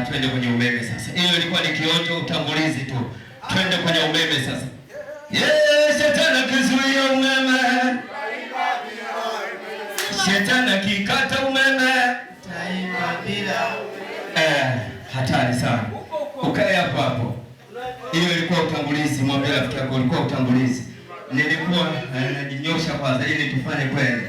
Twende kwenye umeme sasa. Hiyo ilikuwa ni kionjo, utangulizi tu. Twende kwenye umeme sasa. Shetani akizuia umeme, shetani akikata umeme, taifa bila. Hatari sana. Ukae hapo hapo. Hiyo ilikuwa utangulizi, mwambie rafiki yako ulikuwa utangulizi. Nilikuwa najinyosha kwanza ili tufanye kweli.